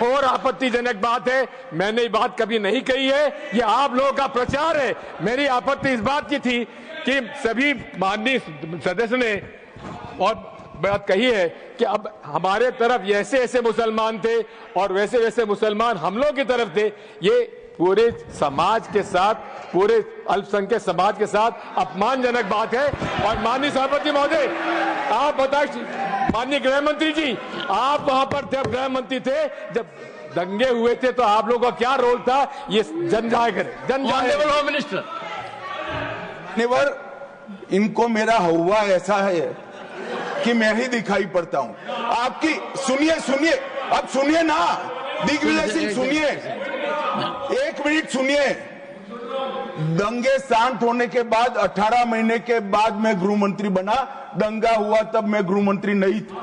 और आपत्तिजनक बात है, मैंने ये बात कभी नहीं कही है, ये आप लोगों का प्रचार है। मेरी आपत्ति इस बात की थी कि सभी माननीय सदस्य ने और बात कही है कि अब हमारे तरफ ऐसे ऐसे मुसलमान थे और वैसे वैसे मुसलमान हम लोग की तरफ थे। ये पूरे समाज के साथ, पूरे अल्पसंख्यक समाज के साथ अपमानजनक बात है। और माननीय सभापति महोदय, आप बताइए, माननीय गृह मंत्री जी, आप वहां पर थे, गृह मंत्री थे जब दंगे हुए थे, तो आप लोगों का क्या रोल था, ये जन जाए करे, जन जाए। होम मिनिस्टर, इनको मेरा हुआ ऐसा है कि मैं ही दिखाई पड़ता हूं आपकी। सुनिए, अब सुनिए ना दिग्विजय सिंह, सुनिए, 1 मिनट सुनिए। दंगे शांत होने के बाद 18 महीने के बाद मैं गृह मंत्री बना। दंगा हुआ तब मैं गृह मंत्री नहीं था।